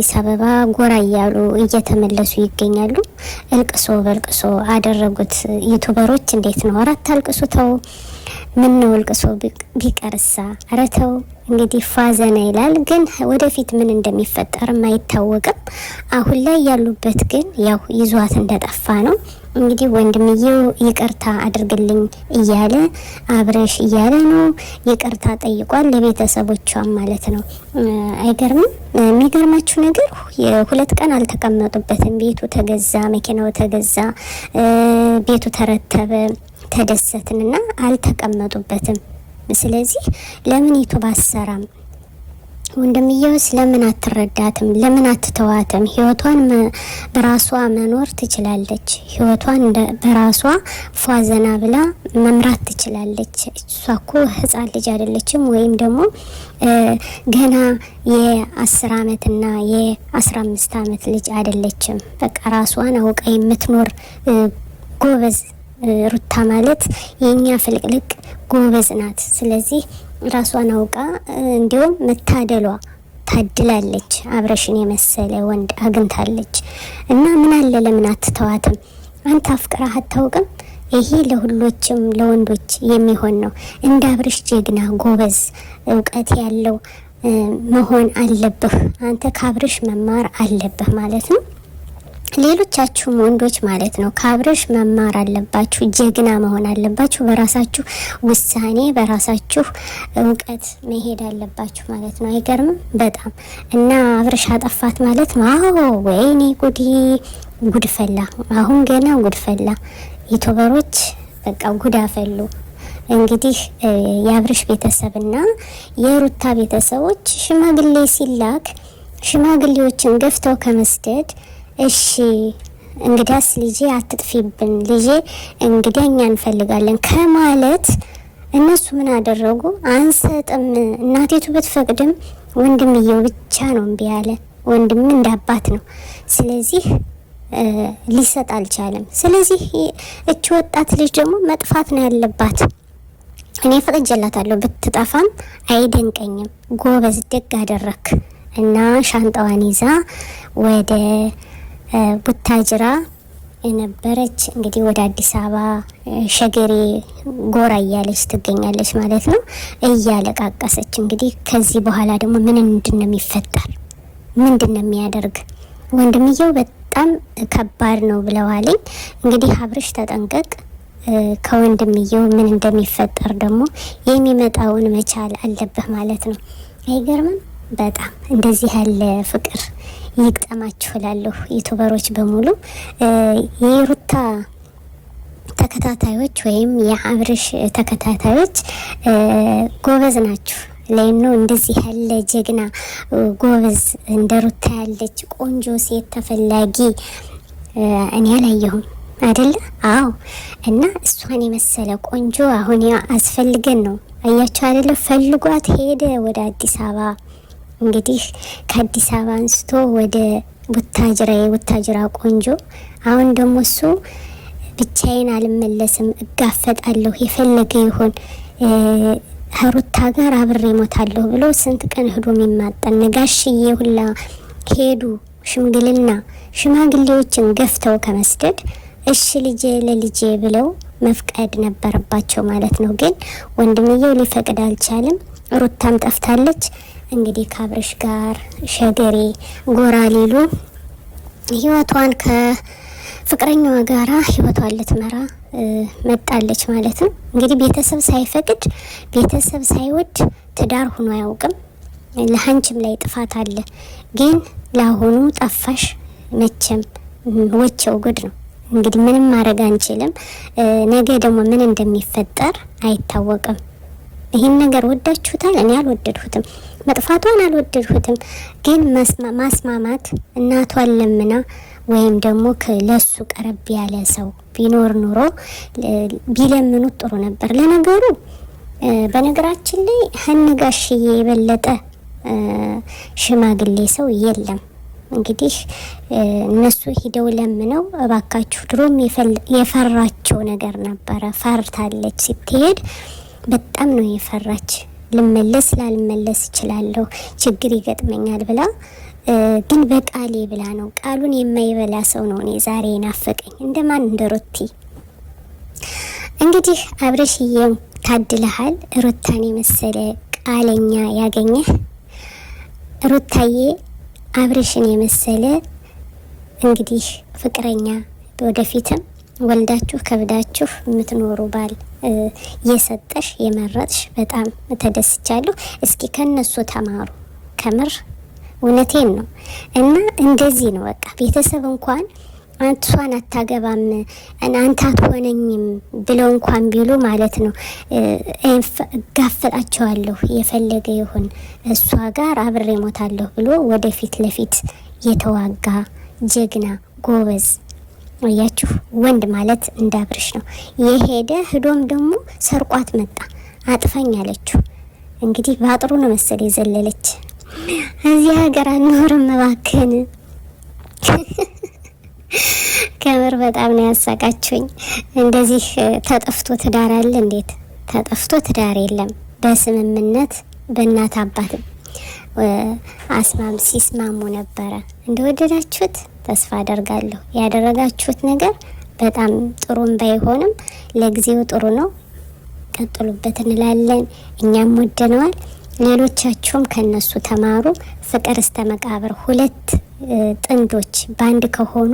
አዲስ አበባ ጎራ እያሉ እየተመለሱ ይገኛሉ። እልቅሶ በልቅሶ አደረጉት ዩቲዩበሮች። እንዴት ነው አራት አልቅሱ ተው፣ ምን ነው እልቅሶ ቢቀርሳ አረተው። እንግዲህ ፋዘና ይላል፣ ግን ወደፊት ምን እንደሚፈጠርም አይታወቅም። አሁን ላይ ያሉበት ግን ያው ይዟት እንደጠፋ ነው። እንግዲህ ወንድምየው ይቅርታ አድርግልኝ እያለ አብረሽ እያለ ነው። ይቅርታ ጠይቋል ለቤተሰቦቿም ማለት ነው። አይገርምም? የሚገርማችሁ ነገር የሁለት ቀን አልተቀመጡበትም። ቤቱ ተገዛ፣ መኪናው ተገዛ፣ ቤቱ ተረተበ፣ ተደሰትንና አልተቀመጡበትም። ስለዚህ ለምን ዩቲዩብ አሰራም? ወንድምየውስ ለምን አትረዳትም? ለምን አትተዋትም? ህይወቷን በራሷ መኖር ትችላለች። ህይወቷን በራሷ ፏዘና ብላ መምራት ትችላለች። እሷ እኮ ህፃን ልጅ አይደለችም፣ ወይም ደግሞ ገና የ10 አመትና የ15 አመት ልጅ አይደለችም። በቃ ራሷን አውቃ የምትኖር ጎበዝ ሩታ ማለት የኛ ፍልቅልቅ ጎበዝ ናት። ስለዚህ ራሷን አውቃ እንዲሁም መታደሏ ታድላለች። አብረሽን የመሰለ ወንድ አግኝታለች እና ምን አለ ለምን አትተዋትም? አንተ አፍቅራህ አታውቅም? ይሄ ለሁሎችም ለወንዶች የሚሆን ነው። እንደ አብረሽ ጀግና ጎበዝ እውቀት ያለው መሆን አለብህ። አንተ ከአብረሽ መማር አለብህ ማለት ነው። ሌሎቻችሁም ወንዶች ማለት ነው ከአብረሽ መማር አለባችሁ። ጀግና መሆን አለባችሁ። በራሳችሁ ውሳኔ በራሳችሁ እውቀት መሄድ አለባችሁ ማለት ነው። አይገርምም? በጣም እና አብረሽ አጠፋት ማለት ነው። አዎ ወይኔ ጉድ ፈላ። አሁን ገና ጉድ ፈላ። ዩቲዩበሮች በቃ ጉድ አፈሉ። እንግዲህ የአብረሽ ቤተሰብና የሩታ ቤተሰቦች ሽማግሌ ሲላክ ሽማግሌዎችን ገፍተው ከመስደድ እሺ እንግዳስ ልጄ አትጥፊብን፣ ልጄ እንግዲህ እኛ እንፈልጋለን ከማለት እነሱ ምን አደረጉ? አንሰጥም። እናቴቱ ብትፈቅድም ወንድምየው ብቻ ነው እምቢ ያለ። ወንድም እንደ አባት ነው። ስለዚህ ሊሰጥ አልቻለም። ስለዚህ እቺ ወጣት ልጅ ደግሞ መጥፋት ነው ያለባት። እኔ ፈቅጄላታለሁ፣ ብትጠፋም አይደንቀኝም። ጎበዝ ደግ አደረክ እና ሻንጣዋን ይዛ ወደ ቡታጅራ የነበረች እንግዲህ ወደ አዲስ አበባ ሸገሬ ጎራ እያለች ትገኛለች ማለት ነው። እያለቃቀሰች እንግዲህ ከዚህ በኋላ ደግሞ ምንድን ነው የሚፈጠር? ምንድን ነው የሚያደርግ? ወንድምየው በጣም ከባድ ነው ብለዋልኝ። እንግዲህ አብረሽ ተጠንቀቅ። ከወንድምየው ምን እንደሚፈጠር ደግሞ የሚመጣውን መቻል አለብህ ማለት ነው። አይገርምም? በጣም እንደዚህ ያለ ፍቅር ይግጠማችሁ እላለሁ ዩቲዩበሮች በሙሉ። የሩታ ተከታታዮች ወይም የአብረሽ ተከታታዮች ጎበዝ ናችሁ። ላይም ነው እንደዚህ ያለ ጀግና ጎበዝ እንደ ሩታ ያለች ቆንጆ ሴት ተፈላጊ እኔ አላየሁም አይደለ? አዎ። እና እሷን የመሰለ ቆንጆ አሁን አስፈልገን ነው። አያችሁ አይደለ? ፈልጓት ሄደ ወደ አዲስ አበባ። እንግዲህ ከአዲስ አበባ አንስቶ ወደ ቡታጅራ ቆንጆ። አሁን ደግሞ እሱ ብቻዬን አልመለስም፣ እጋፈጣለሁ፣ የፈለገ ይሆን ሩታ ጋር አብሬ ሞታለሁ ብሎ ስንት ቀን ሄዶ የሚማጠን ነጋሽዬ ሁላ ሄዱ ሽምግልና። ሽማግሌዎችን ገፍተው ከመስደድ እሺ ልጄ ለልጄ ብለው መፍቀድ ነበረባቸው ማለት ነው። ግን ወንድምየው ሊፈቅድ አልቻለም። ሩታም ጠፍታለች። እንግዲህ ከአብረሽ ጋር ሸገሬ ጎራ ሊሉ ህይወቷን ከፍቅረኛዋ ጋራ ህይወቷን ልትመራ መጣለች ማለት ነው። እንግዲህ ቤተሰብ ሳይፈቅድ ቤተሰብ ሳይወድ ትዳር ሆኖ አያውቅም። ለሀንችም ላይ ጥፋት አለ። ግን ለአሁኑ ጠፋሽ መቼም ወቸው ጉድ ነው። እንግዲህ ምንም ማድረግ አንችልም። ነገ ደግሞ ምን እንደሚፈጠር አይታወቅም። ይህን ነገር ወዳችሁታል? እኔ አልወደድሁትም። መጥፋቷን አልወደድሁትም። ግን ማስማማት እናቷን ለምና ወይም ደግሞ ለሱ ቀረብ ያለ ሰው ቢኖር ኑሮ ቢለምኑት ጥሩ ነበር። ለነገሩ በነገራችን ላይ ሀነጋሽዬ የበለጠ ሽማግሌ ሰው የለም። እንግዲህ እነሱ ሂደው ለምነው እባካችሁ፣ ድሮም የፈራቸው ነገር ነበረ። ፈርታለች ስትሄድ በጣም ነው የፈራች። ልመለስ ላልመለስ እችላለሁ፣ ችግር ይገጥመኛል ብላ ግን በቃሌ ብላ ነው። ቃሉን የማይበላ ሰው ነው እኔ ዛሬ ናፈቀኝ። እንደማን እንደ ሩቲ። እንግዲህ አብርሽዬም ታድለሃል። ሩታን የመሰለ ቃለኛ ያገኘህ። ሩታዬ አብርሽን የመሰለ እንግዲህ ፍቅረኛ ወደፊትም ወልዳችሁ ከብዳችሁ የምትኖሩ ባል የሰጠሽ የመረጥሽ በጣም ተደስቻለሁ። እስኪ ከነሱ ተማሩ። ከምር እውነቴን ነው። እና እንደዚህ ነው በቃ ቤተሰብ እንኳን እሷን አታገባም አንተ አትሆነኝም ብለው እንኳን ቢሉ ማለት ነው ጋፈጣቸዋለሁ የፈለገ ይሁን እሷ ጋር አብሬ ሞታለሁ ብሎ ወደፊት ለፊት የተዋጋ ጀግና ጎበዝ። ወያችሁ ወንድ ማለት እንዳብርሽ ነው። የሄደ ህዶም ደግሞ ሰርቋት መጣ አጥፋኝ አለችው። እንግዲህ ባጥሩ ነው መሰል የዘለለች። እዚህ ሀገር አንኖርም እባክህን። ከምር በጣም ነው ያሳቃችሁኝ። እንደዚህ ተጠፍቶ ትዳር አለ? እንዴት ተጠፍቶ ትዳር የለም። በስምምነት በእናት አባት ሲስማሙ ነበረ። እንደወደዳችሁት ተስፋ አደርጋለሁ። ያደረጋችሁት ነገር በጣም ጥሩም ባይሆንም ለጊዜው ጥሩ ነው። ቀጥሉበት እንላለን። እኛም ወደነዋል። ሌሎቻችሁም ከነሱ ተማሩ። ፍቅር እስከ መቃብር ሁለት ጥንዶች ባንድ ከሆኑ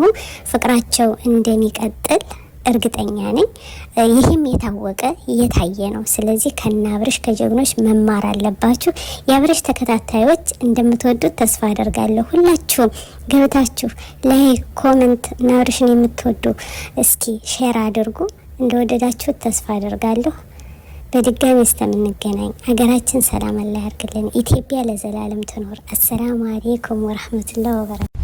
ፍቅራቸው እንደሚቀጥል እርግጠኛ ነኝ። ይህም የታወቀ እየታየ ነው። ስለዚህ ከአብርሽ ከጀግኖች መማር አለባችሁ። የአብርሽ ተከታታዮች እንደምትወዱት ተስፋ አደርጋለሁ። ሁላችሁም ገብታችሁ ላይክ፣ ኮመንት አብርሽን የምትወዱ እስኪ ሼር አድርጉ። እንደወደዳችሁት ተስፋ አደርጋለሁ። በድጋሚ እስከምንገናኝ ሀገራችን ሰላም አላህ ያርግልን። ኢትዮጵያ ለዘላለም ትኖር። አሰላሙ አለይኩም ወራህመቱላሂ ወበረካቱ።